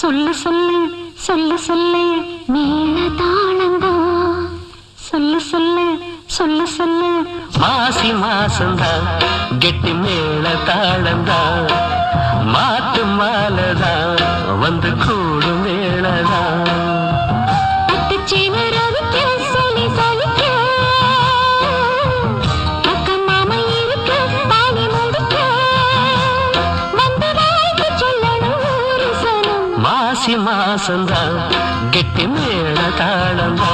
சொல்லு சொல்லு சொல்லு சொல்லு மேல தாளந்தா சொல்லு சொல்லு சொல்லு சொல்லு மாசி மாசந்தா கெட்டி மேல தாளந்தா மாட்டு மாலதா வந்து கூடும் வேளதா மாசி மாசந்தா கெட்டி மேல தாளந்தா